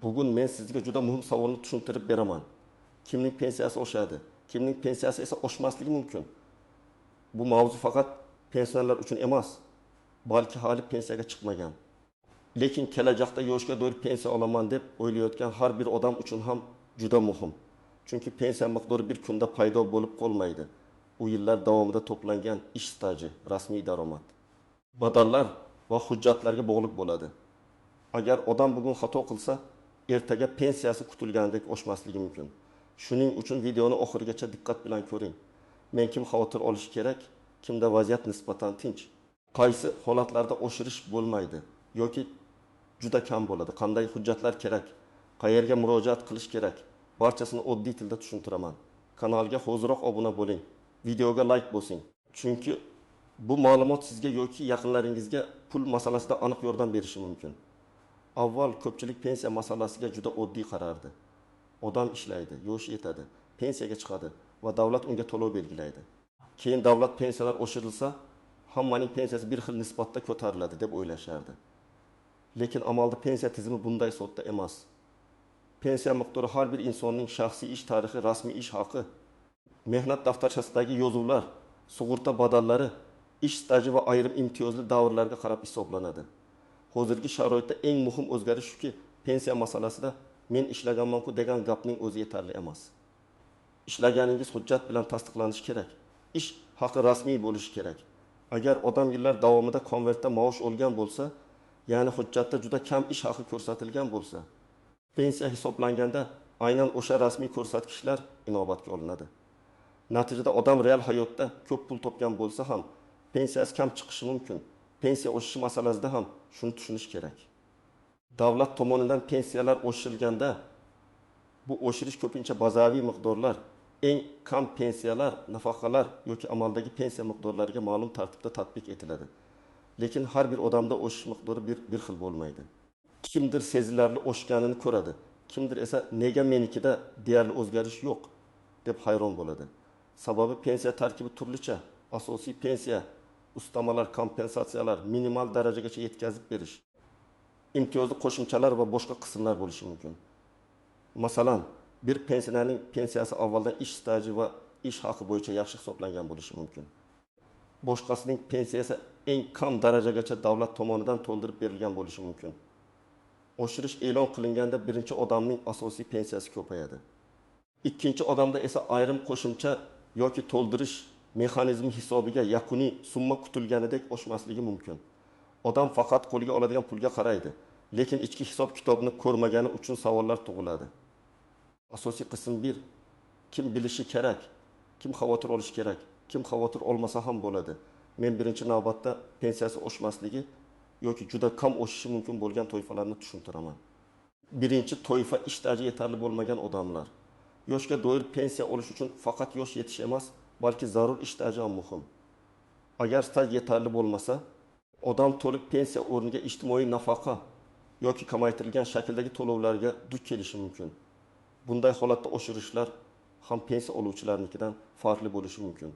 Bugun men sizga juda muhim savolni tushuntirib beraman. Kimning pensiyasi oshadi, kimning pensiyasi esa oshmasligi mumkin. Bu mavzu faqat pensionerlar uchun emas, balki hali pensiyaga chiqmagan. Lekin kelajakda yoshga do'yib pensiya olaman deb o'ylayotgan har bir odam uchun ham juda muhim. Chunki pensiya miqdori bir kunda paydo bo'lib qolmaydi. U yillar davomida to'plangan ish staji, rasmiy daromad, badallar va hujjatlarga bog'liq bo'ladi. Agar odam bugun xato qilsa, ertaga pensiyasi kutilgandek oshmasligi mumkin. Shuning uchun videoni oxirigacha diqqat bilan ko'ring. Men kim xavotir olish kerak, kimda vaziyat nisbatan tinch, qaysi holatlarda oshirish bo'lmaydi yoki juda kam bo'ladi, qanday hujjatlar kerak, qayerga murojaat qilish kerak, barchasini oddiy tilda tushuntiraman. Kanalga hoziroq obuna bo'ling, videoga like bosing. Chunki bu ma'lumot sizga yoki yaqinlaringizga pul masalasida aniq yordam berishi mumkin. Avval ko'pchilik pensiya masalasiga juda oddiy qarardi. Odam ishlaydi, yoshi yetadi, pensiyaga chiqadi va davlat unga to'lov belgilaydi. Keyin davlat pensiyalar oshirilsa, hammaning pensiyasi bir xil nisbatda ko'tariladi deb o'ylashardi. Lekin amalda pensiya tizimi bunday sodda emas. Pensiya miqdori har bir insonning shaxsiy ish tarixi, rasmiy ish haqi, mehnat daftarchasidagi yozuvlar, sug'urta badallari, ish staji va ayrim imtiyozli davrlarga qarab hisoblanadi. Hozirgi sharoitda eng muhim o'zgarish shuki, pensiya masalasida men ishlaganman-ku degan gapning o'zi yetarli emas. Ishlaganingiz hujjat bilan tasdiqlanishi kerak. Ish haqi rasmiy bo'lishi kerak. Agar odam yillar davomida konvertda maosh olgan bo'lsa, ya'ni hujjatda juda kam ish haqi ko'rsatilgan bo'lsa, pensiya hisoblanganda aynan o'sha rasmiy ko'rsatkichlar inobatga olinadi. Natijada odam real hayotda ko'p pul topgan bo'lsa ham pensiyasi kam chiqishi mumkin. Pensiya oshishi masalasida ham shuni tushunish kerak. Davlat tomonidan pensiyalar oshirilganda bu oshirish ko'pincha bazaviy miqdorlar, eng kam pensiyalar, nafaqalar yoki amaldagi pensiya miqdorlariga ma'lum tartibda tatbiq etiladi. Lekin har bir odamda oshish miqdori bir xil bo'lmaydi. Kimdir sezilarli oshganini ko'radi, kimdir esa nega menikida deyarli o'zgarish yo'q deb hayron bo'ladi. Sababi pensiya tarkibi turlicha. Asosiy pensiya, ustamalar, kompensatsiyalar, minimal darajagacha yetkazib berish, imtiyozli qo'shimchalar va boshqa qismlar bo'lishi mumkin. Masalan, bir pensionerning pensiyasi avvaldan ish staji va ish haqi bo'yicha yaxshi hisoblangan bo'lishi mumkin. Boshqasining pensiyasi eng kam darajagacha davlat tomonidan to'ldirib berilgan bo'lishi mumkin. Oshirish e'lon qilinganda birinchi odamning asosiy pensiyasi ko'payadi. Ikkinchi odamda esa ayrim qo'shimcha yoki to'ldirish mexanizmi hisobiga yakuniy summa kutilganidek oshmasligi mumkin. Odam faqat qo'liga oladigan pulga qaraydi, lekin ichki hisob kitobni ko'rmagani uchun savollar tug'iladi. Asosiy qism 1. Kim bilishi kerak, kim xavotir olishi kerak, kim xavotir olmasa ham bo'ladi. Men birinchi navbatda pensiyasi oshmasligi yoki juda kam oshishi mumkin bo'lgan toifalarni tushuntiraman. Birinchi toifa ish staji yetarli bo'lmagan odamlar. Yoshga do'yib pensiya olish uchun faqat yosh yetish emas, balki zarur ish staji ham muhim. Agar staj yetarli bo'lmasa, odam to'liq pensiya o'rniga ijtimoiy nafaqa yoki kamaytirilgan shakldagi to'lovlarga duch kelishi mumkin. Bunday holatda oshirishlar ham pensiya oluvchilarnikidan farqli bo'lishi mumkin.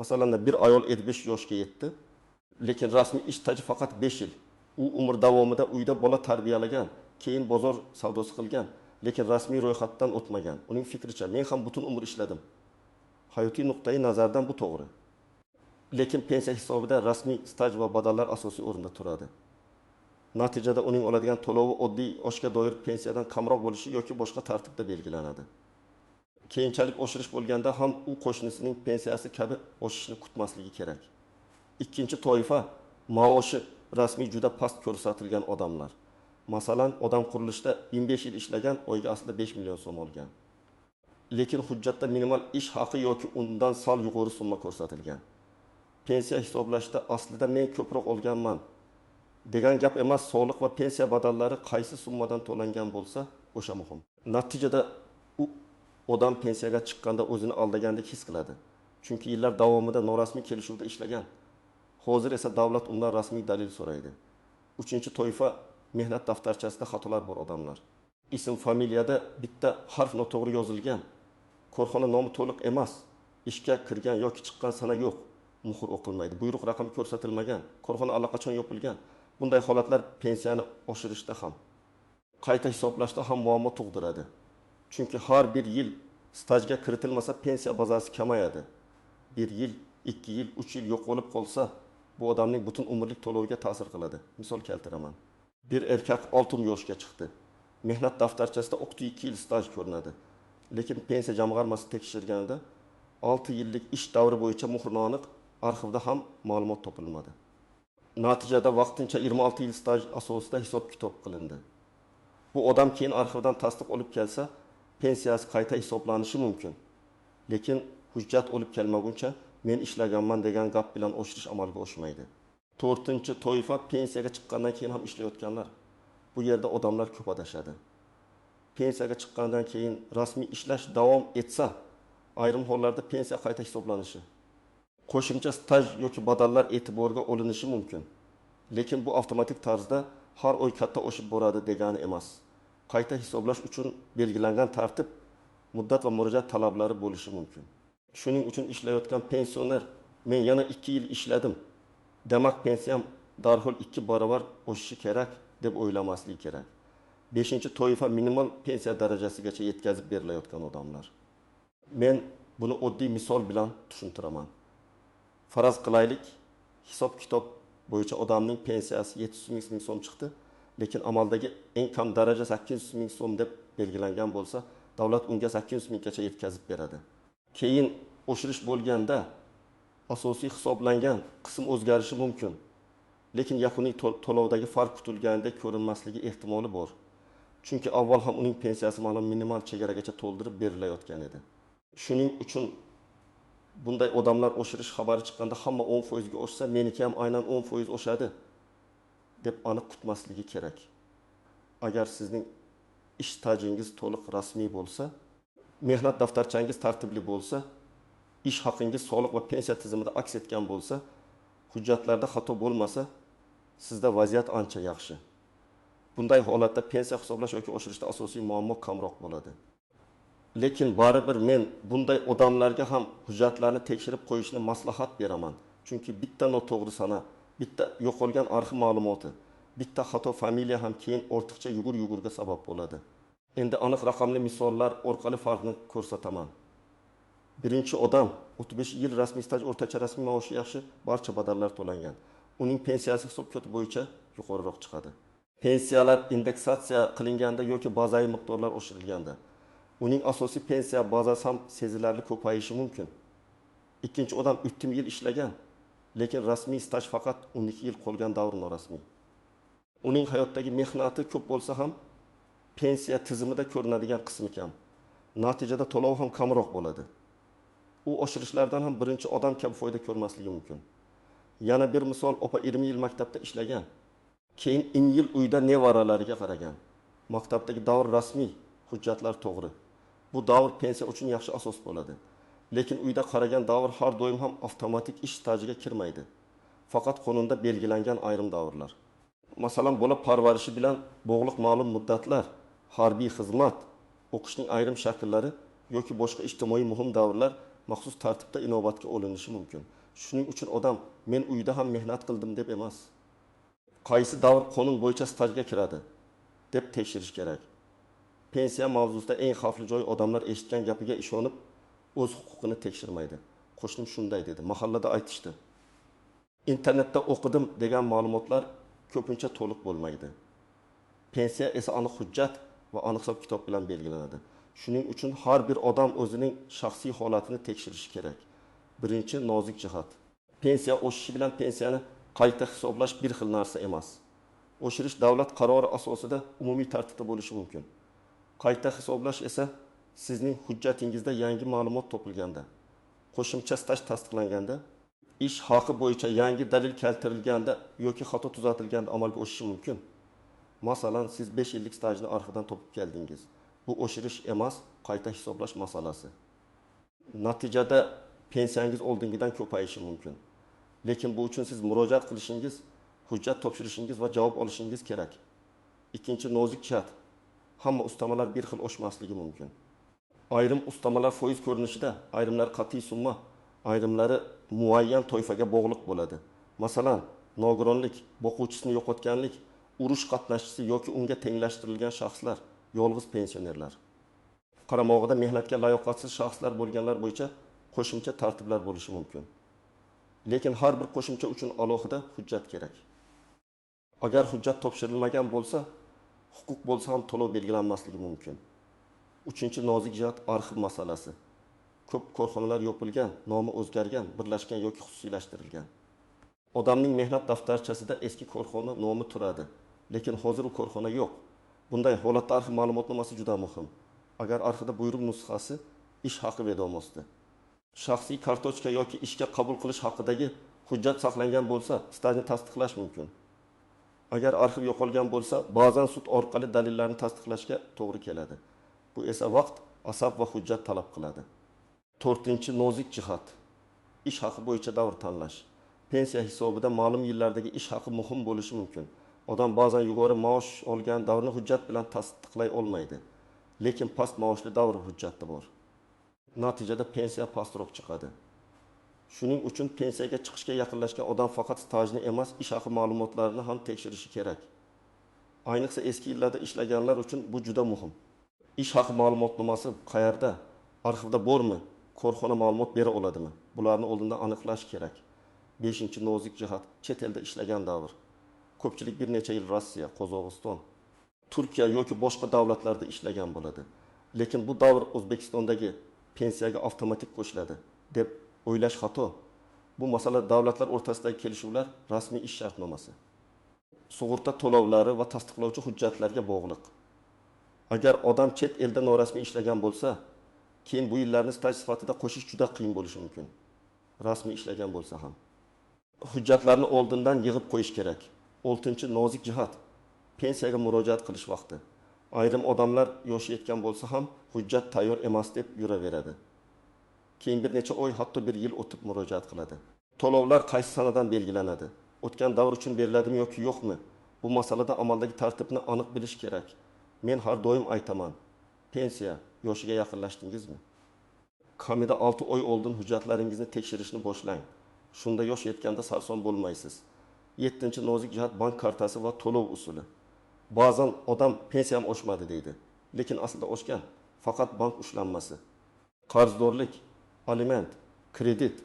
Masalan, bir ayol 55 yoshga yetdi, lekin rasmiy ish staji faqat 5 yil. U umr davomida uyda bola tarbiyalagan, keyin bozor savdosi qilgan, lekin rasmiy ro'yxatdan o'tmagan. Uning fikricha, men ham butun umr ishladim. Hayotiy nuqtai nazardan bu to'g'ri. Lekin pensiya hisobida rasmiy staj va badallar asosiy o'rinda turadi. Natijada uning oladigan to'lovi oddiy oshga doir pensiyadan kamroq bo'lishi yoki boshqa tartibda belgilanadi. Keyinchalik oshirish bo'lganda ham u qo'shnisining pensiyasi kabi oshishni kutmasligi kerak. Ikkinchi toifa maoshi rasmiy juda past ko'rsatilgan odamlar. Masalan, odam qurilishda 25 yil ishlagan, oyga aslida 5 million so'm olgan. Lekin hujjatda minimal ish haqi yoki undan sal yuqori summa ko'rsatilgan. Pensiya hisoblashda aslida men ko'proq olganman degan gap emas, soliq va pensiya badallari qaysi summadan to'langan bo'lsa, o'sha muhim. Natijada u odam pensiyaga chiqqanda o'zini aldagandek his qiladi. Chunki yillar davomida norasmiy kelishuvda ishlagan. Hozir esa davlat undan rasmiy dalil so'raydi. Uchinchi toifa mehnat daftarchasida xatolar bor odamlar. Ism familiyada bitta harf noto'g'ri yozilgan, korxona nomi to'liq emas, ishga kirgan yoki chiqqan sana yo'q, muhr o'qilmaydi, buyruq raqami ko'rsatilmagan, korxona allaqachon yopilgan. Bunday holatlar pensiyani oshirishda ham qayta hisoblashda ham muammo tug'diradi. Chunki har bir yil stajga kiritilmasa pensiya bazasi kamayadi. 1 yil, 2 yil, 3 yil yo'q bo'lib qolsa, bu odamning butun umrlik to'loviga ta'sir qiladi. Misol keltiraman. Bir erkak 6 yoshga chiqdi. Mehnat daftarchasida o'qitdi 2 yil staj ko'rinadi. Lekin pensiya jamg'armasi tekshirganida 6 yillik ish davri bo'yicha muhrlanib, arxivda ham ma'lumot topilmadi. Natijada vaqtincha 26 yil staj asosida hisob-kitob qilindi. Bu odam keyin arxivdan tasdiq olib kelsa, pensiyasi qayta hisoblanishi mumkin. Lekin hujjat olib kelmaguncha men ishlaganman degan gap bilan oshirish amalga oshmaydi. 4-toifa pensiyaga chiqqandan keyin ham ishlayotganlar. Bu yerda odamlar ko'p adashadi. Pensiyaga chiqqandan keyin rasmiy ishlash davom etsa, ayrim hollarda pensiya qayta hisoblanishi, qo'shimcha staj yoki badallar e'tiborga olinishi mumkin. Lekin bu avtomatik tarzda har oy katta oshib boradi degani emas. Qayta hisoblash uchun belgilangan tartib, muddat va murojaat talablari bo'lishi mumkin. Shuning uchun ishlayotgan pensioner men yana 2 yil ishladim, demak pensiyam darhol 2 barobar oshishi kerak deb o'ylamasligi kerak. 5-toifa minimal pensiya darajasigacha yetkazib berilayotgan odamlar. Men buni oddiy misol bilan tushuntiraman. Faraz qilaylik, hisob-kitob bo'yicha odamning pensiyasi 700 ming so'm chiqdi, lekin amaldagi eng kam daraja 800 ming so'm deb belgilangan bo'lsa, davlat unga 800 minggacha yetkazib beradi. Keyin oshirish bo'lganda asosiy hisoblangan qism o'zgarishi mumkin, lekin yakuniy to'lovdagi farq kutilganidek ko'rinmasligi ehtimoli bor. Chunki avval ham uning pensiyasi ma'lum minimal chegaragacha to'ldirib berilayotgan edi. Shuning uchun bunday odamlar oshirish xabari chiqqanda hamma 10% ga oshsa, meniki ham aynan 10% oshadi deb aniq kutmasligi kerak. Agar sizning ish stajingiz to'liq rasmiy bo'lsa, mehnat daftarchangiz tartibli bo'lsa, ish haqingiz soliq va pensiya tizimida aks etgan bo'lsa, hujjatlarda xato bo'lmasa, sizda vaziyat ancha yaxshi. Bunday holatda pensiya hisoblash yoki oshirishda asosiy muammo kamroq bo'ladi. Lekin baribir men bunday odamlarga ham hujjatlarni tekshirib qo'yishni maslahat beraman. Chunki bitta noto'g'ri sana, bitta yo'qolgan arxiv ma'lumoti, bitta xato familiya ham keyin ortiqcha yugur-yugurga sabab bo'ladi. Endi aniq raqamli misollar orqali farqni ko'rsataman. Birinchi odam 35 yil rasmiy staj, o'rtacha rasmiy maoshi yaxshi, barcha badallar to'langan. Uning pensiyasi hisob-kitob bo'yicha yuqoriroq chiqadi. Pensiyalar indeksatsiya qilinganda yoki bazaviy miqdorlar oshirilganda, uning asosiy pensiya bazasi ham sezilarli ko'payishi mumkin. Ikkinchi odam 30 yil ishlagan, lekin rasmiy staj faqat 12 yil qolgan davr norasmiy. Uning hayotdagi mehnati ko'p bo'lsa ham pensiya tizimida ko'rinadigan qismi kam. Natijada to'lov ham kamroq bo'ladi. U oshirishlardan ham birinchi odam kabi foyda ko'rmasligi mumkin. Yana bir misol, opa 20 yil maktabda ishlagan, keyin 10 yil uyda nevaralariga qaragan. Maktabdagi davr rasmiy, hujjatlar to'g'ri. Bu davr pensiya uchun yaxshi asos bo'ladi. Lekin uyda qaragan davr har doim ham avtomatik ish stajiga kirmaydi. Faqat qonunda belgilangan ayrim davrlar. Masalan, bola parvarishi bilan bog'liq ma'lum muddatlar, harbiy xizmat, o'qishning ayrim shakllari yoki boshqa ijtimoiy muhim davrlar maxsus tartibda inobatga olinishi mumkin. Shuning uchun odam men uyda ham mehnat qildim deb emas, qaysi davr qonun bo'yicha stajga kiradi deb tekshirish kerak. Pensiya mavzusida eng xavfli joy odamlar eshitgan gapiga ishonib o'z huquqini tekshirmaydi. Qo'shnim shunday dedi, mahallada aytishdi. Internetda o'qidim degan ma'lumotlar ko'pincha to'liq bo'lmaydi. Pensiya esa aniq hujjat va aniq hisob-kitob bilan belgilanadi. Shuning uchun har bir odam o'zining shaxsiy holatini tekshirishi kerak. Birinchi nozik jihat. Pensiya oshishi bilan pensiyani qayta hisoblash bir xil narsa emas. Oshirish davlat qarori asosida umumiy tartibda bo'lishi mumkin. Qayta hisoblash esa sizning hujjatingizda yangi ma'lumot topilganda, qo'shimcha staj tasdiqlanganda, ish haqi bo'yicha yangi dalil keltirilganda yoki xato tuzatilganda amalga oshishi mumkin. Masalan, siz 5 yillik stajni arxivdan topib keldingiz. Bu oshirish emas, qayta hisoblash masalasi. Natijada pensiyangiz oldingidan ko'payishi mumkin. Lekin bu uchun siz murojaat qilishingiz, hujjat topshirishingiz va javob olishingiz kerak. Ikkinchi nozik jihat. Hamma ustamalar bir xil oshmasligi mumkin. Ayrim ustamalar foiz ko'rinishida, ayrimlar qat'iy summa, ayrimlari muayyan toifaga bog'liq bo'ladi. Masalan, nogironlik, boquvchisini yo'qotganlik, urush qatnashchisi yoki unga tenglashtirilgan shaxslar, yolg'iz pensionerlar. Qaramog'ida mehnatga layoqatsiz shaxslar bo'lganlar bo'yicha qo'shimcha tartiblar bo'lishi mumkin. Lekin har bir qo'shimcha uchun alohida hujjat kerak. Agar hujjat topshirilmagan bo'lsa, huquq bo'lsa ham to'lov belgilanmasligi mumkin. 3-nozik jihat arxiv masalasi. Ko'p korxonalar yopilgan, nomi o'zgargan, birlashgan yoki xususiylashtirilgan. Odamning mehnat daftarchasida eski korxona nomi turadi, lekin hozir u korxona yo'q. Bunday holatda arxiv ma'lumotnomasi juda muhim. Agar arxivda buyruq nusxasi ish haqi vedomosti, shaxsiy kartochka yoki ishga qabul qilish haqidagi hujjat saqlangan bo'lsa, stajni tasdiqlash mumkin. Agar arxiv yo'qolgan bo'lsa, ba'zan sud orqali dalillarni tasdiqlashga to'g'ri keladi. Bu esa vaqt, asab va hujjat talab qiladi. 4-nozik jihat. Ish haqi bo'yicha davr tanlash. Pensiya hisobida ma'lum yillardagi ish haqi muhim bo'lishi mumkin. Odam ba'zan yuqori maosh olgan davrni hujjat bilan tasdiqlay olmaydi. Lekin past maoshli davr hujjati bor. Natijada pensiya pastroq chiqadi. Shuning uchun pensiyaga chiqishga yaqinlashgan odam faqat stajni emas, ish haqi ma'lumotlarini ham tekshirishi kerak. Ayniqsa eski yillarda ishlaganlar uchun bu juda muhim. Ish haqi ma'lumotnomasi qayerda? Arxivda bormi? Korxona ma'lumot bera oladimi? Bularni oldindan aniqlash kerak. 5-nozik jihat chet elda ishlagan davr. Ko'pchilik bir necha yil Rossiya, Qozog'iston, Turkiya yoki boshqa davlatlarda ishlagan bo'ladi. Lekin bu davr O'zbekistondagi pensiyaga avtomatik qo'shiladi deb o'ylash xato. Bu masala davlatlar o'rtasidagi kelishuvlar, rasmiy ish shartnomasi, sug'urta to'lovlari va tasdiqlovchi hujjatlarga bog'liq. Agar odam chet elda norasmiy ishlagan bo'lsa, keyin bu yillarni staj sifatida qo'shish juda qiyin bo'lishi mumkin. Rasmiy ishlagan bo'lsa ham. Hujjatlarni oldindan yig'ib qo'yish kerak. 6-nozik jihat. Pensiyaga murojaat qilish vaqti. Ayrim odamlar yoshi yetgan bo'lsa ham hujjat tayyor emas deb yuraveradi. Keyin bir necha oy, hatto bir yil o'tib murojaat qiladi. To'lovlar qaysi sanadan belgilanadi? O'tgan davr uchun beriladimi yoki yo'qmi? Bu masalada amaldagi tartibni aniq bilish kerak. Men har doim aytaman. Pensiya yoshiga yaqinlashdingizmi? Kamida 6 oy oldin hujjatlaringizni tekshirishni boshlang. Shunda yosh yetganda sarson bo'lmaysiz. 7-nozik jihat bank kartasi va to'lov usuli. Ba'zan odam pensiyam oshmadi deydi, lekin aslida oshgan, faqat bank ushlanmasi. Qarzdorlik, aliment, kredit,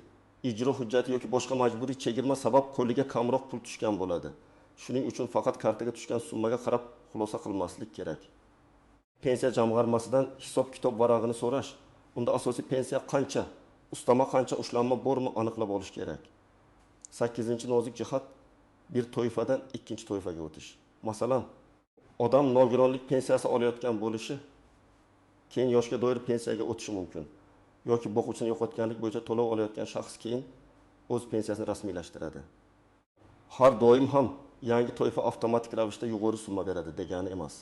ijro hujjati yoki boshqa majburiy chegirma sabab qo'liga kamroq pul tushgan bo'ladi. Shuning uchun faqat kartaga tushgan summaga qarab xulosa qilmaslik kerak. Pensiya jamg'armasidan hisob-kitob varag'ini so'rash. Unda asosiy pensiya qancha, ustama qancha, ushlanma bormi aniqlab olish kerak. 8-nozik jihat bir toifadan ikkinchi toifaga o'tish. Masalan, odam nogironlik pensiyasi olayotgan bo'lishi, keyin yoshga doir pensiyaga o'tishi mumkin. Yoki boquvchini yo'qotganlik bo'yicha to'lov olayotgan shaxs keyin o'z pensiyasini rasmiylashtiradi. Har doim ham yangi toifa avtomatik ravishda yuqori summa beradi degani emas.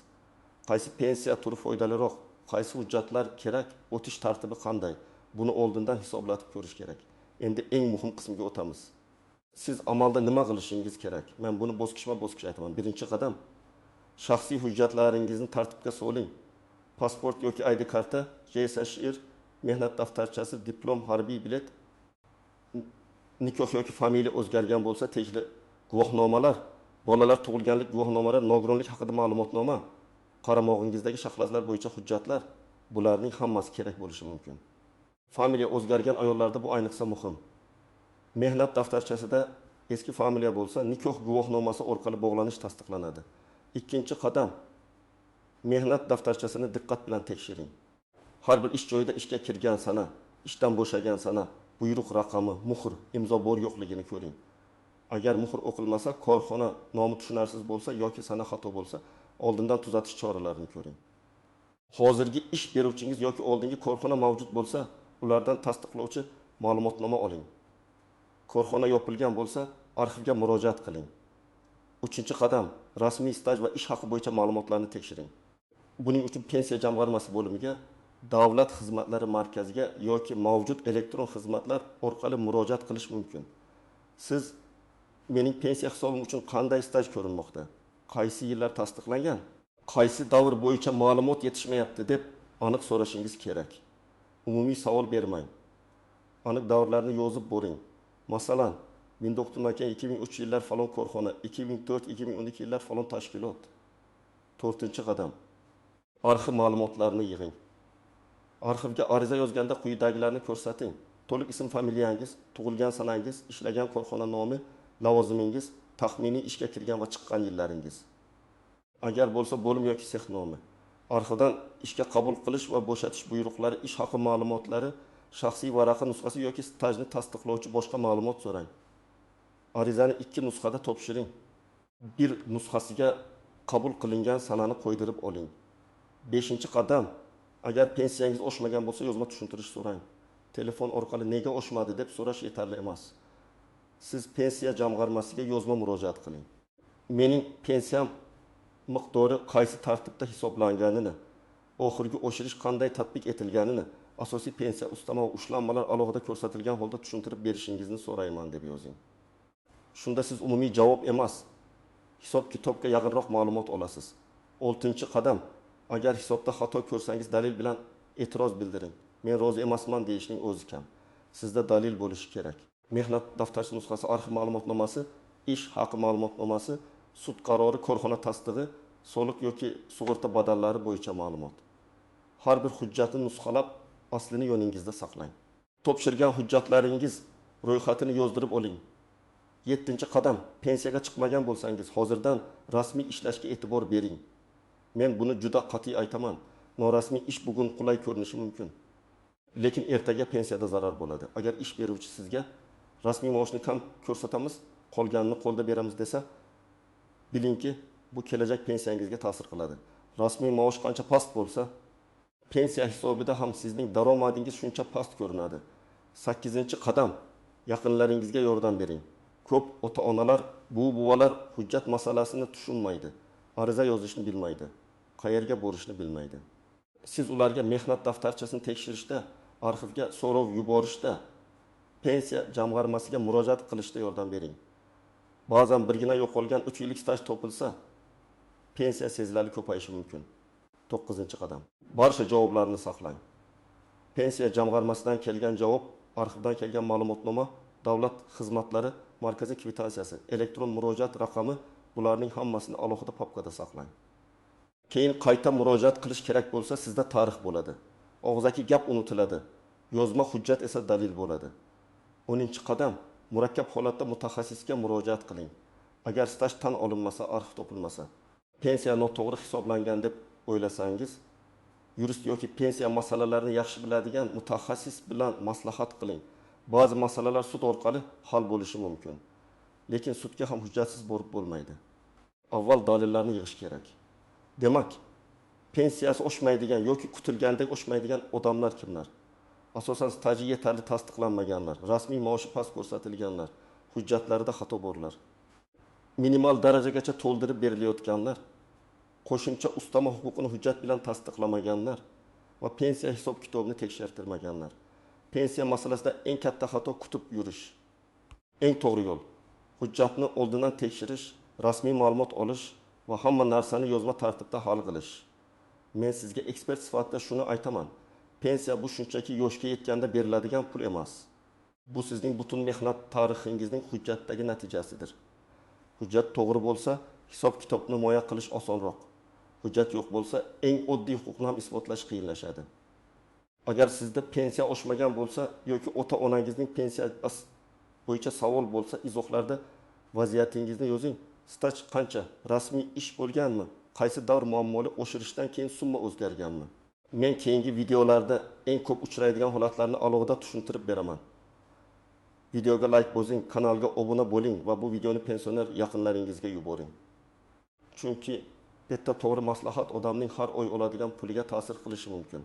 Qaysi pensiya turi foydaliroq, qaysi hujjatlar kerak, o'tish tartibi qanday? Buni oldindan hisoblatib ko'rish kerak. Endi eng muhim qismga o'tamiz. Siz amalda nima qilishingiz kerak? Men buni bosqichma-bosqich aytaman. Birinchi qadam, shaxsiy hujjatlaringizni tartibga soling. Pasport yoki ID karta, JSHR, mehnat daftarchasi, diplom, harbiy bilet, nikoh yoki familiya o'zgargan bo'lsa, tegishli guvohnomalar, bolalar tug'ilganlik guvohnomalari, nogironlik haqida ma'lumotnoma, qaramog'ingizdagi shaxslar bo'yicha hujjatlar, bularning hammasi kerak bo'lishi mumkin. Familiya o'zgargan ayollarda bu ayniqsa muhim. Mehnat daftarchasida eski familiya bo'lsa, nikoh guvohnomasi orqali bog'lanish tasdiqlanadi. Ikkinchi qadam, mehnat daftarchasini diqqat bilan tekshiring. Har bir ish joyida ishga kirgan sana, ishdan bo'shagan sana, buyruq raqami, muhr, imzo bor yo'qligini ko'ring. Agar muhr o'qilmasa, korxona nomi tushunarsiz bo'lsa yoki sana xato bo'lsa, oldindan tuzatish choralarini ko'ring. Hozirgi ish beruvchingiz yoki oldingi korxona mavjud bo'lsa, ulardan tasdiqlovchi ma'lumotnoma oling. Korxona yopilgan bo'lsa, arxivga murojaat qiling. 3-qadam, rasmiy staj va ish haqi bo'yicha ma'lumotlarni tekshiring. Buning uchun pensiya jamg'armasi bo'limiga, davlat xizmatlari markaziga yoki mavjud elektron xizmatlar orqali murojaat qilish mumkin. Siz mening pensiya hisobim uchun qanday staj ko'rinmoqda? Qaysi yillar tasdiqlangan? Qaysi davr bo'yicha ma'lumot yetishmayapti deb aniq so'rashingiz kerak. Umumiy savol bermang. Aniq davrlarni yozib boring. Masalan, 1902-2003 yillar falon korxona, 2004-2012 yillar falon tashkilot. 4-qadam. Arxiv ma'lumotlarini yig'ing. Arxivga ariza yozganda quyidagilarni ko'rsating. To'liq ism familiyangiz, tug'ilgan sanangiz, ishlagan korxona nomi, lavozimingiz, taxminiy ishga kirgan va chiqqan yillaringiz. Agar bo'lsa bo'lim yoki sex nomi. Arxivdan ishga qabul qilish va bo'shatish buyruqlari, ish haqi ma'lumotlari, shaxsiy varaqa nusxasi yoki stajni tasdiqlovchi boshqa ma'lumot so'rang. Arizani 2 nusxada topshiring. Bir nusxasiga qabul qilingan sanani qo'ydirib oling. 5-qadam. Agar pensiyangiz oshmagan bo'lsa, yozma tushuntirish so'rang. Telefon orqali nega oshmadi deb so'rash yetarli emas. Siz pensiya jamg'armasiga yozma murojaat qiling. Mening pensiyam miqdori qaysi tartibda hisoblanganini, oxirgi oshirish qanday tatbiq etilganini, asosiy pensiya ustama va ushlanmalar alohida ko'rsatilgan holda tushuntirib berishingizni so'rayman deb yozing. Shunda siz umumiy javob emas, hisob-kitobga yaqinroq ma'lumot olasiz. 6-qadam. Agar hisobda xato ko'rsangiz dalil bilan e'tiroz bildiring. Men rozi emasman deyishning o'zi kam. Sizda dalil bo'lishi kerak. Mehnat daftarcha nusxasi, arxiv ma'lumotnomasi, ish haqi ma'lumotnomasi, sud qarori, korxona tasdig'i, soliq yoki sug'urta badallari bo'yicha ma'lumot. Har bir hujjatni nusxalab, aslini yoningizda saqlang. Topshirgan hujjatlaringiz ro'yxatini yozdirib oling. 7-qadam. Pensiyaga chiqmagan bo'lsangiz, hozirdan rasmiy ishlashga e'tibor bering. Men buni juda qat'iy aytaman. Norasmiy ish bugun qulay ko'rinishi mumkin. Lekin ertaga pensiyada zarar bo'ladi. Agar ish beruvchi sizga rasmiy maoshni kam ko'rsatamiz, qolganini qo'lda beramiz desa, bilingki, bu kelajak pensiyangizga ta'sir qiladi. Rasmiy maosh qancha past bo'lsa, pensiya hisobida ham sizning daromadingiz shuncha past ko'rinadi. 8-qadam. Yaqinlaringizga yordam bering. Ko'p ota-onalar, buvalar hujjat masalasini tushunmaydi. Ariza yozishni bilmaydi. Qayerga borishni bilmaydi. Siz ularga mehnat daftarchasini tekshirishda, arxivga so'rov yuborishda, pensiya jamg'armasiga murojaat qilishda yordam bering. Ba'zan birgina yo'qolgan 3 yillik staj topilsa, pensiya sezilarli ko'payishi mumkin. 9-qadam. Barcha javoblarni saqlang. Pensiya jamg'armasidan kelgan javob, arxivdan kelgan ma'lumotnoma, davlat xizmatlari markaziy kvitantsiyasi, elektron murojaat raqami, bularning hammasini alohida papkada saqlang. Keyin qayta murojaat qilish kerak bo'lsa, sizda tarix bo'ladi. Og'zaki gap unutiladi. Yozma hujjat esa dalil bo'ladi. 10-qadam. Murakkab holatda mutaxassisga murojaat qiling. Agar staj tan olinmasa, arxiv topilmasa, pensiya noto'g'ri hisoblangan deb o'ylasangiz, yurist yoki pensiya masalalarini yaxshi biladigan mutaxassis bilan maslahat qiling. Ba'zi masalalar sud orqali hal bo'lishi mumkin. Lekin sudga ham hujjatsiz borib bo'lmaydi. Avval dalillarni yig'ish kerak. Demak, pensiyasi oshmaydigan yoki kutilgandek oshmaydigan odamlar kimlar? Asosan staji yetarli tasdiqlanmaganlar, rasmiy maoshi past ko'rsatilganlar, hujjatlarida xato borlar. Minimal darajagacha to'ldirib berilayotganlar, qo'shimcha ustama huquqini hujjat bilan tasdiqlamaganlar va pensiya hisob-kitobini tekshirtirmaganlar. Pensiya masalasida eng katta xato kutib yurish. Eng to'g'ri yo'l hujjatni oldindan tekshirish, rasmiy ma'lumot olish va hamma narsani yozma tartibda hal qilish. Men sizga ekspert sifatida shuni aytaman. Pensiya bu shunchaki yoshga yetganda beriladigan pul emas. Bu sizning butun mehnat tarixingizning hujjatdagi natijasidir. Hujjat to'g'ri bo'lsa, hisob-kitobni himoya qilish osonroq. Hujjat yo'q bo'lsa, eng oddiy huquqni ham isbotlash qiyinlashadi. Agar sizda pensiya oshmagan bo'lsa yoki ota-onangizning pensiyasi bo'yicha savol bo'lsa, izohlarda vaziyatingizni yozing. Staj qancha? Rasmiy ish bo'lganmi? Qaysi davr muammoli oshirishdan keyin summa o'zgarganmi? Men keyingi videolarda eng ko'p uchraydigan holatlarni alohida tushuntirib beraman. Videoga like bosing, kanalga obuna bo'ling va bu videoni pensioner yaqinlaringizga yuboring. Chunki bitta to'g'ri maslahat odamning har oy oladigan puliga ta'sir qilishi mumkin.